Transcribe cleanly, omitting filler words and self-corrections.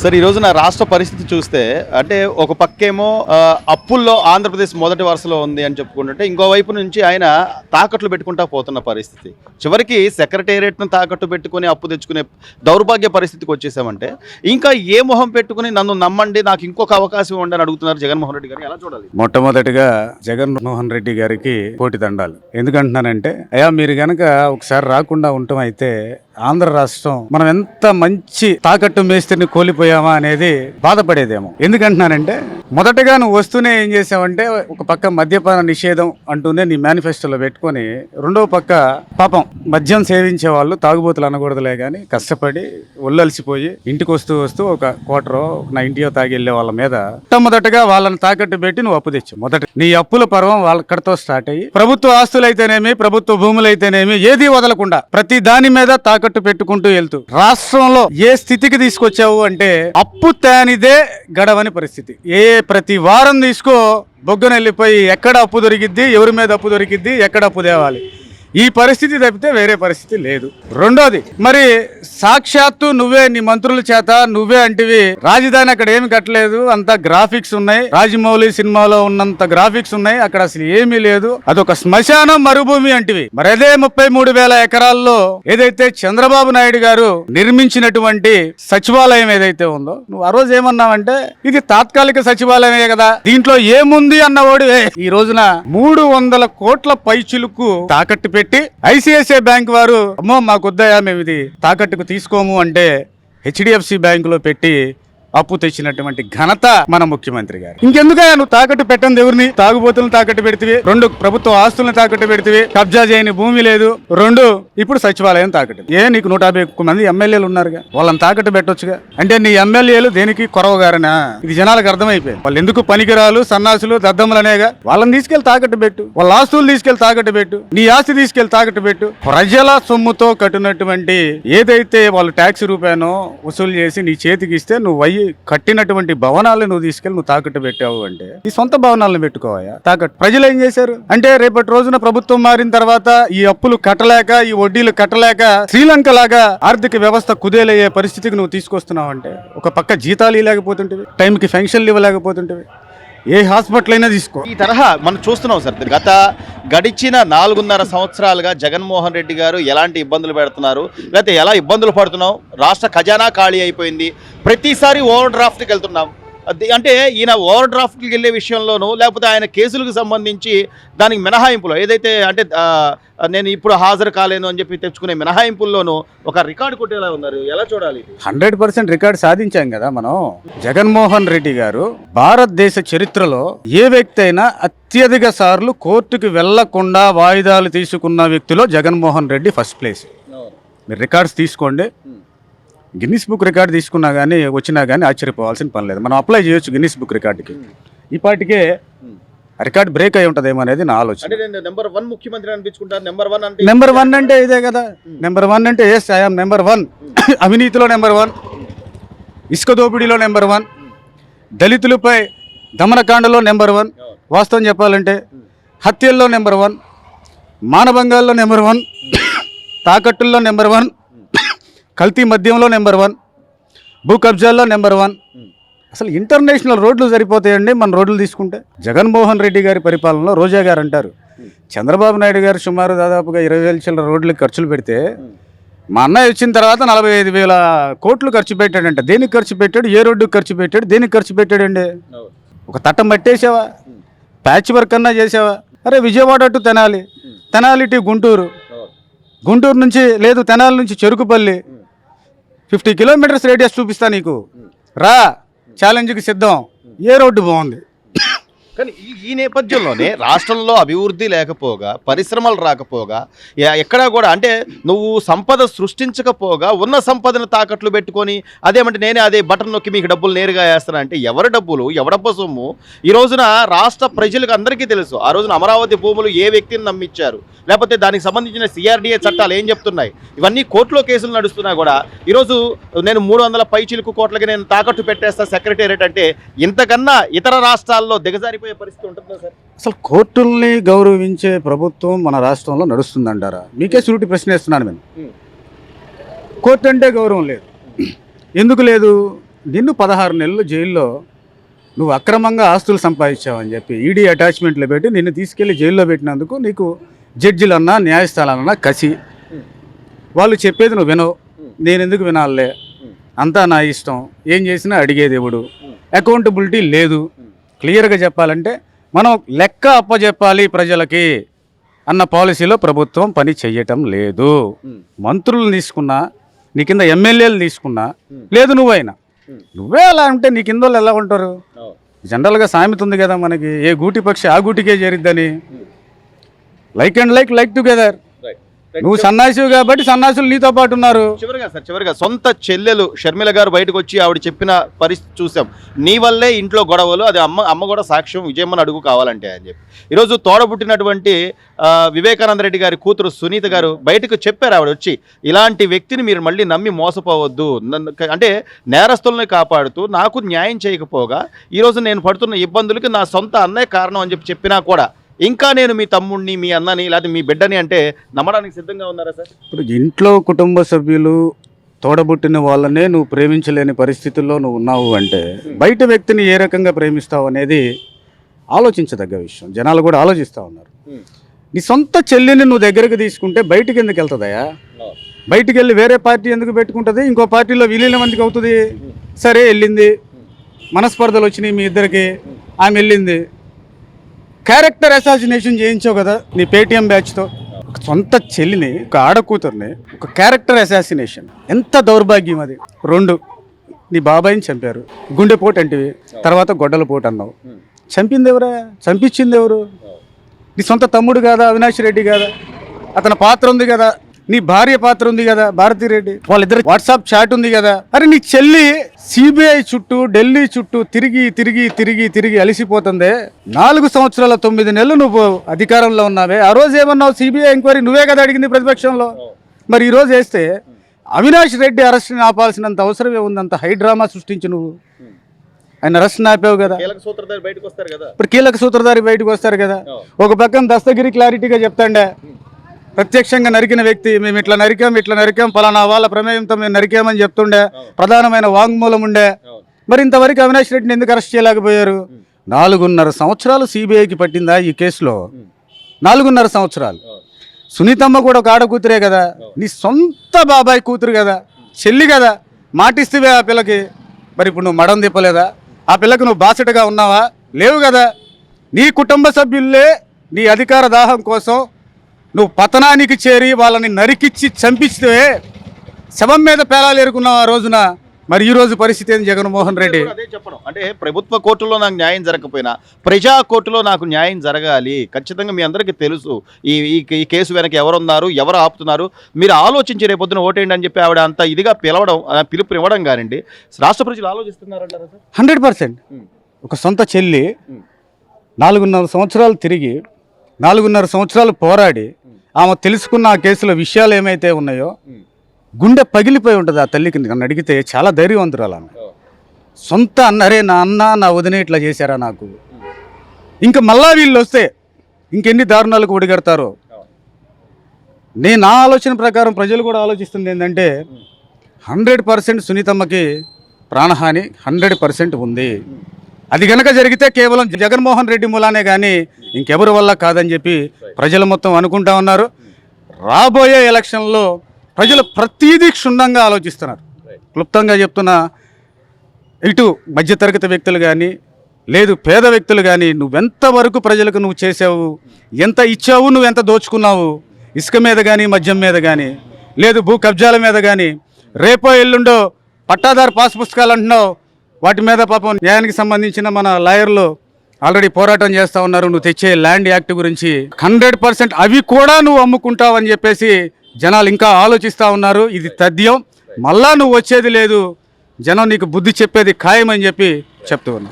Sir ఈ రోజున రాష్ట్ర పరిస్థితి చూస్తే అంటే ఒక పక్కేమో అప్పుల్లో ఆంధ్రప్రదేశ్ మొదటి వరుసలో ఉంది అని చెప్పుకుంటుంటే ఇంకో వైపు నుంచి ఆయన తాకట్లు పెట్టుకుంటా పోతున్న పరిస్థితి. చివరికి సెక్రటేరియట్ను తాకట్టు పెట్టుకుని అప్పు తెచ్చుకునే దౌర్భాగ్య పరిస్థితికి వచ్చేసామంటే ఇంకా ఏ మొహం పెట్టుకుని నన్ను నమ్మండి నాకు ఇంకొక అవకాశం ఉండని అడుగుతున్నారు జగన్మోహన్ రెడ్డి గారు. ఎలా చూడాలి? మొట్టమొదటిగా జగన్మోహన్ రెడ్డి గారికి కోటి దండాలు. ఎందుకంటున్నానంటే అయ్యా మీరు గనక ఒకసారి రాకుండా ఉండటం అయితే ఆంధ్ర రాష్ట్రం మనం ఎంత మంచి తాకట్టు మేస్త్రిని కోల్పోయామా అనేది బాధపడేదేమో. ఎందుకంటున్నానంటే మొదటగా నువ్వు వస్తూనే ఏం చేసావంటే ఒక పక్క మద్యపాన నిషేధం అంటూనే నీ మేనిఫెస్టోలో పెట్టుకొని రెండో పక్క పాపం మద్యం సేవించే వాళ్ళు తాగుబోతులు అనకూడదులే కానీ కష్టపడి ఒళ్ళలిసిపోయి ఇంటికి వస్తూ వస్తూ ఒక క్వార్టరో 90 తాగి వెళ్ళే వాళ్ళ మీద మొట్టమొదటగా వాళ్ళని తాకట్టు పెట్టి నువ్వు అప్పు తెచ్చు. మొదటి నీ అప్పుల పర్వం వాళ్ళక్కడితో స్టార్ట్ అయ్యి ప్రభుత్వ ఆస్తులైతేనేమి ప్రభుత్వ భూములైతేనేమి ఏది వదలకుండా ప్రతి దాని మీద తాకట్టు పెట్టుకుంటూ వెళ్తూ రాష్ట్రంలో ఏ స్థితికి తీసుకొచ్చావు అంటే అప్పు తేనిదే గడవని పరిస్థితి. ప్రతి వారం తీసుకో బొగ్గన వెళ్ళిపోయి ఎక్కడ అప్పు దొరికిద్ది, ఎవరి మీద అప్పు దొరికిద్ది, ఎక్కడ అప్పు తేవాలి, ఈ పరిస్థితి తప్పితే వేరే పరిస్థితి లేదు. రెండోది మరి సాక్షాత్తు నువ్వే నీ మంత్రుల చేత నువ్వే అంటివి రాజధాని అక్కడ ఏమి కట్టలేదు, అంత గ్రాఫిక్స్ ఉన్నాయి, రాజమౌళి సినిమాలో ఉన్నంత గ్రాఫిక్స్ ఉన్నాయి, అక్కడ అసలు ఏమీ లేదు, అదొక శ్మశానం మరుభూమి అంటివి. మరి అదే 33,000 ఎకరాల్లో ఏదైతే చంద్రబాబు నాయుడు గారు నిర్మించినటువంటి సచివాలయం ఏదైతే ఉందో నువ్వు ఆ రోజు ఏమన్నావంటే ఇది తాత్కాలిక సచివాలయమే కదా, దీంట్లో ఏముంది అన్నవాడు ఈ రోజున 300 కోట్ల పైచిలుకు తాకట్టు పెట్టి ఐసిఐసిఐ బ్యాంక్ వారు అమ్మో మాకొద్దయా మేము ఇది తాకట్టుకు తీసుకోము అంటే హెచ్డిఎఫ్సి బ్యాంకులో పెట్టి అప్పు తెచ్చినటువంటి ఘనత మన ముఖ్యమంత్రి గారు. ఇంకెందుకయ్యా నువ్వు తాకట్టు పెట్టండి ఎవరిని? తాగుబోతులను తాకట్టు పెడితే, 2 ప్రభుత్వ ఆస్తులను తాకట్టు పెడితే, కబ్జా చేయని భూమి లేదు, 2 ఇప్పుడు సచివాలయం తాకట్టు. నీకు 150 మంది ఎమ్మెల్యేలు ఉన్నారుగా, వాళ్ళని తాకట్టు పెట్టొచ్చుగా. అంటే నీ ఎమ్మెల్యేలు దేనికి కొరవగారనా? ఇది జనాలకు అర్థమైపోయింది. వాళ్ళు ఎందుకు పనికిరాలు సన్నాసులు దద్దమ్మలు అనేగా, వాళ్ళని తీసుకెళ్లి తాకట్టు పెట్టు, వాళ్ళ ఆస్తులు తీసుకెళ్లి తాకట్టు పెట్టు, నీ ఆస్తి తీసుకెళ్లి తాకట్టు పెట్టు. ప్రజల సొమ్ముతో కట్టినటువంటి ఏదైతే వాళ్ళు ట్యాక్స్ రూపాయనో వసూలు చేసి నీ చేతికి ఇస్తే నువ్వు కట్టినటువంటి భవనాలను నువ్వు తీసుకెళ్ళి నువ్వు తాకట్టు పెట్టావు అంటే ఈ సొంత భవనాలను పెట్టుకోవా తాకట్టు. ప్రజలు ఏం చేశారు అంటే రేపటి రోజున ప్రభుత్వం మారిన తర్వాత ఈ అప్పులు కట్టలేక ఈ వడ్డీలు కట్టలేక శ్రీలంక లాగా ఆర్థిక వ్యవస్థ కుదేలయ్యే పరిస్థితికి నువ్వు తీసుకొస్తున్నావు అంటే ఒక పక్క జీతాలు ఇవ్వలేకపోతుంటివి, టైంకి పెన్షన్లు ఇవ్వలేకపోతుంటివి, ఏ హాస్పిటల్ అయినా తీసుకో. ఈ తరహా మనం చూస్తున్నాం సార్. గడిచిన 4.5 సంవత్సరాలుగా జగన్మోహన్ రెడ్డి గారు ఎలాంటి ఇబ్బందులు పెడుతున్నారు, లేకపోతే ఎలా ఇబ్బందులు పడుతున్నాం, రాష్ట్ర ఖజానా ఖాళీ అయిపోయింది, ప్రతిసారి ఓవర్ డ్రాఫ్ట్కి వెళ్తున్నాం. అంటే ఈయన ఓవర్ డ్రాఫ్ట్కి వెళ్ళే విషయంలోనూ లేకపోతే ఆయన కేసులకు సంబంధించి దానికి మినహాయింపులో ఏదైతే అంటే నేను ఇప్పుడు హాజరు కాలేను అని చెప్పి తెచ్చుకునే మినహాయింపుల్లోనూ ఒక రికార్డు కొట్టేలా ఉన్నారు. ఎలా చూడాలి? 100% రికార్డు సాధించాం కదా మనం. జగన్మోహన్ రెడ్డి గారు భారతదేశ చరిత్రలో ఏ వ్యక్తి అయినా అత్యధిక సార్లు కోర్టుకు వెళ్లకుండా వాయిదాలు తీసుకున్న వ్యక్తిలో జగన్మోహన్ రెడ్డి ఫస్ట్ ప్లేస్. మీరు రికార్డ్స్ తీసుకోండి, గిన్నిస్ బుక్ రికార్డు తీసుకున్నా కానీ వచ్చినా కానీ ఆశ్చర్యపోవాల్సిన పని లేదు. మనం అప్లై చేయొచ్చు గిన్నిస్ బుక్ రికార్డుకి. ఈ పాటికే రికార్డ్ బ్రేక్ అయి ఉంటదేమో అనేది నా ఆలోచన. నెంబర్ 1 ముఖ్యమంత్రి అనిపించుకుంటారు. నెంబర్ 1 అంటే ఇదే కదా. నెంబర్ 1 అంటే ఎస్ ఐఎమ్ నెంబర్ 1. అవినీతిలో నెంబర్ 1, ఇసుక దోపిడీలో నెంబర్ 1, దళితులపై దమనకాండలో నెంబర్ 1, వాస్తవం చెప్పాలంటే హత్యల్లో నెంబర్ 1, మానభంగాల్లో నెంబర్ 1, తాకట్టుల్లో నెంబర్ 1, కల్తీ మద్యంలో నెంబర్ 1, భూ కబ్జాల్లో నెంబర్ 1. అసలు ఇంటర్నేషనల్ రోడ్లు సరిపోతాయండి మన రోడ్లు తీసుకుంటే. జగన్మోహన్ రెడ్డి గారి పరిపాలనలో రోజా గారు అంటారు చంద్రబాబు నాయుడు గారు సుమారు దాదాపుగా 20,000 చిల్లర రోడ్లకి ఖర్చులు పెడితే మా అన్నయ్య వచ్చిన తర్వాత 45,000 కోట్లు ఖర్చు పెట్టాడంట. దేనికి ఖర్చు పెట్టాడు? ఏ రోడ్డుకి ఖర్చు పెట్టాడు? దేనికి ఖర్చు పెట్టాడండి? ఒక తట్టం పట్టేసావా? ప్యాచ్ వర్క్ అన్నా చేసావా? అరే విజయవాడ టు తెనాలి, తెనాలి టు గుంటూరు, గుంటూరు నుంచి లేదు తెనాలి నుంచి చెరుకుపల్లి 50 కిలోమీటర్స్ రేడియస్ చూపిస్తా నీకు, రా ఛాలెంజ్కి సిద్ధం. ఏ రోడ్డు బాగుంది? కానీ ఈ నేపథ్యంలోనే రాష్ట్రంలో అభివృద్ధి లేకపోగా, పరిశ్రమలు రాకపోగా, ఎక్కడా కూడా అంటే నువ్వు సంపద సృష్టించకపోగా ఉన్న సంపదను తాకట్లు పెట్టుకొని అదేమంటే నేనే అదే బటన్ నొక్కి మీకు డబ్బులు నేరుగా వేస్తాను అంటే ఎవరి డబ్బులు ఎవడబ్బ సొమ్ము? ఈ రోజున రాష్ట్ర ప్రజలకు అందరికీ తెలుసు ఆ రోజున అమరావతి భూములు ఏ వ్యక్తిని నమ్మించారు, లేకపోతే దానికి సంబంధించిన సిఆర్డిఏ చట్టాలు ఏం చెప్తున్నాయి, ఇవన్నీ కోర్టులో కేసులు నడుస్తున్నా కూడా ఈరోజు నేను 300 పైచిలుకు కోట్లకి నేను తాకట్టు పెట్టేస్తా సెక్రటేరియట్ అంటే ఇంతకన్నా ఇతర రాష్ట్రాల్లో దిగజారిపోయి పరిస్థితి ఉంటుందా సార్? అసలు కోర్టుల్ని గౌరవించే ప్రభుత్వం మన రాష్ట్రంలో నడుస్తుందంటారా? మీకే సూటి ప్రశ్న వేస్తున్నాను నేను. కోర్టు అంటే గౌరవం లేదు. ఎందుకు లేదు? నిన్ను 16 నెలలు జైల్లో నువ్వు అక్రమంగా ఆస్తులు సంపాదించావని చెప్పి ఈడీ అటాచ్మెంట్లు పెట్టి నిన్ను తీసుకెళ్లి జైల్లో పెట్టినందుకు నీకు జడ్జిలన్నా న్యాయస్థానాలన్నా కసి. వాళ్ళు చెప్పేది నువ్వు వినవు, నేను ఎందుకు వినాలే, అంతా నా ఇష్టం, ఏం చేసినా అడిగే దేవుడు, అకౌంటబిలిటీ లేదు. క్లియర్గా చెప్పాలంటే మనం లెక్క అప్పచెప్పాలి ప్రజలకి అన్న పాలసీలో ప్రభుత్వం పని చెయ్యటం లేదు. మంత్రులను తీసుకున్నా, నీ కింద ఎమ్మెల్యేలు తీసుకున్నా, లేదు నువ్వే అలా ఉంటే నీ కింద వాళ్ళు ఎలా ఉంటారు? జనరల్గా సామెత ఉంది కదా మనకి, ఏ గూటి పక్షి ఆ గూటికే చేరిద్దని. Like and like together. నువ్వు సన్నాసివి కాబట్టి సన్నాసులు నీతో పాటు ఉన్నారు. చివరిగా సొంత చెల్లెలు షర్మిల గారు బయటకు వచ్చి ఆవిడ చెప్పిన పరిస్థితి చూసాం. నీ వల్లే ఇంట్లో గొడవలు, అది అమ్మ కూడా సాక్ష్యం, విజయమ్మని అడుగు కావాలంటే అని చెప్పి ఈరోజు తోడబుట్టినటువంటి వివేకానంద రెడ్డి గారి కూతురు సునీత గారు బయటకు చెప్పారు. ఆవిడ వచ్చి ఇలాంటి వ్యక్తిని మీరు మళ్ళీ నమ్మి మోసపోవద్దు, అంటే నేరస్తుల్ని కాపాడుతూ నాకు న్యాయం చేయకపోగా ఈరోజు నేను పడుతున్న ఇబ్బందులకి నా సొంత అన్నయ్య కారణం అని చెప్పినా కూడా ఇంకా నేను మీ తమ్ముడిని, మీ అన్నని, లేకపోతే మీ బిడ్డని అంటే నమ్మడానికి సిద్ధంగా ఉన్నారా సార్? ఇప్పుడు ఇంట్లో కుటుంబ సభ్యులు తోడబుట్టిన వాళ్ళనే నువ్వు ప్రేమించలేని పరిస్థితుల్లో నువ్వు ఉన్నావు అంటే బయట వ్యక్తిని ఏ రకంగా ప్రేమిస్తావు అనేది ఆలోచించదగ్గ విషయం. జనాలు కూడా ఆలోచిస్తూ ఉన్నారు. నీ సొంత చెల్లిని నువ్వు దగ్గరికి తీసుకుంటే బయటికి ఎందుకు వెళ్తుందయా? బయటికి వెళ్ళి వేరే పార్టీ ఎందుకు పెట్టుకుంటుంది? ఇంకో పార్టీలో విలీనం ఎందుకు అవుతుంది? సరే వెళ్ళింది, మనస్పర్ధలు వచ్చినాయి మీ ఇద్దరికి, ఆమె వెళ్ళింది, క్యారెక్టర్ అసాసినేషన్ చేయించావు కదా నీ పేటీఎం బ్యాచ్తో. ఒక సొంత చెల్లిని, ఒక ఆడకూతుర్ని ఒక క్యారెక్టర్ అసాసినేషన్, ఎంత దౌర్భాగ్యం అది. 2, నీ బాబాయిని చంపారు, గుండెపోటు అంటివి, తర్వాత గొడ్డలపోటు అన్నావు. చంపింది ఎవరా? చంపించింది ఎవరు? నీ సొంత తమ్ముడు కాదా అవినాష్ రెడ్డి కాదా? అతని పాత్ర ఉంది కదా, నీ భార్య పాత్ర ఉంది కదా భారతీ రెడ్డి, వాళ్ళిద్దరు వాట్సాప్ చాట్ ఉంది కదా. అరే నీ చెల్లి సిబిఐ చుట్టూ, ఢిల్లీ చుట్టూ తిరిగి తిరిగి తిరిగి తిరిగి అలిసిపోతుంది. 4 సంవత్సరాల 9 నెలలు నువ్వు అధికారంలో ఉన్నావే. ఆ రోజు ఏమన్నావు? సిబిఐ ఎంక్వైరీ నువ్వే కదా అడిగింది ప్రతిపక్షంలో. మరి ఈ రోజు వేస్తే అవినాష్ రెడ్డి అరెస్ట్ని ఆపాల్సినంత అవసరమే ఉందంత హై డ్రామా సృష్టించి నువ్వు ఆయన అరెస్ట్ని ఆపావు కదా. ఇప్పుడు కీలక సూత్రధారి బయటకు వస్తారు కదా. ఒక పక్కన దస్తగిరి క్లారిటీగా చెప్తాండే, ప్రత్యక్షంగా నరికిన వ్యక్తి, మేము ఇట్లా నరికాం పలానా వాళ్ళ ప్రమేయంతో మేము నరికామని చెప్తుండే, ప్రధానమైన వాంగ్మూలం ఉండే. మరి ఇంతవరకు అవినాష్ రెడ్డిని ఎందుకు అరెస్ట్ చేయలేకపోయారు? 4.5 సంవత్సరాలు సిబిఐకి పట్టిందా ఈ కేసులో? 4.5 సంవత్సరాలు. సునీతమ్మ కూడా ఒక ఆడకూతురే కదా, నీ సొంత బాబాయ్ కూతురు కదా, చెల్లి కదా, మాటిస్తేవే ఆ పిల్లకి. మరి ఇప్పుడు నువ్వు మడం తిప్పలేదా? ఆ పిల్లకు నువ్వు బాసటగా ఉన్నావా? లేవు కదా. నీ కుటుంబ సభ్యుల్లే నీ అధికార దాహం కోసం నువ్వు పతనానికి చేరి వాళ్ళని నరికిచ్చి చంపిస్తే శవం మీద పేలాలు ఎరుకున్నావు ఆ రోజున. మరి ఈ రోజు పరిస్థితి ఏంది జగన్మోహన్ రెడ్డి? అదే చెప్పడం అంటే ప్రభుత్వ కోర్టులో నాకు న్యాయం జరగకపోయినా ప్రజా కోర్టులో నాకు న్యాయం జరగాలి. ఖచ్చితంగా మీ అందరికీ తెలుసు ఈ కేసు వెనక ఎవరున్నారు, ఎవరు ఆపుతున్నారు. మీరు ఆలోచించి రేపొద్దున ఓటేయండి అని చెప్పి ఆవిడ అంత ఇదిగా పిలుపునివ్వడం కానివ్వండి, రాష్ట్ర ప్రజలు ఆలోచిస్తున్నారంటారా సార్? 100%. ఒక సొంత చెల్లి 4.5 సంవత్సరాలు తిరిగి 4.5 సంవత్సరాలు పోరాడి ఆమె తెలుసుకున్న ఆ కేసులో విషయాలు ఏమైతే ఉన్నాయో గుండె పగిలిపోయి ఉంటుంది ఆ తల్లికి. నన్ను అడిగితే చాలా ధైర్యవంతురాలు ఆమె. సొంత అన్నరే నా అన్న నా వదిన ఇట్లా చేశారా నాకు, ఇంకా మళ్ళా వీళ్ళు వస్తే ఇంకెన్ని దారుణాలకు ఒడిగడతారో. నా ఆలోచన ప్రకారం ప్రజలు కూడా ఆలోచిస్తుంది ఏంటంటే 100% సునీతమ్మకి ప్రాణహాని 100% ఉంది. అది కనుక జరిగితే కేవలం జగన్మోహన్ రెడ్డి మూలానే కానీ ఇంకెవరి వల్ల కాదని చెప్పి ప్రజలు మొత్తం అనుకుంటా ఉన్నారు. రాబోయే ఎలక్షన్లో ప్రజలు ప్రతీదీ క్షుణ్ణంగా ఆలోచిస్తున్నారు. క్లుప్తంగా చెప్తున్నా, ఇటు మధ్యతరగతి వ్యక్తులు కానీ, లేదు పేద వ్యక్తులు కానీ, నువ్వెంతవరకు ప్రజలకు నువ్వు చేసావు, ఎంత ఇచ్చావు, నువ్వు ఎంత దోచుకున్నావు, ఇసుక మీద కానీ, మద్యం మీద కానీ, లేదు భూ కబ్జాల మీద కానీ, రేపో ఎల్లుండో పట్టాదారు పాస్ పుస్తకాలు అంటున్నావు, వాటి మీద పాపం న్యాయానికి సంబంధించిన మన లాయర్లు ఆల్రెడీ పోరాటం చేస్తూ ఉన్నారు. నువ్వు తెచ్చే ల్యాండ్ యాక్ట్ గురించి 100% అవి కూడా నువ్వు అమ్ముకుంటావు అని చెప్పేసి జనాలు ఇంకా ఆలోచిస్తూ ఉన్నారు. ఇది తథ్యం. మళ్ళా నువ్వు వచ్చేది లేదు, జనం నీకు బుద్ధి చెప్పేది ఖాయమని చెప్పి చెప్తూ ఉన్నా.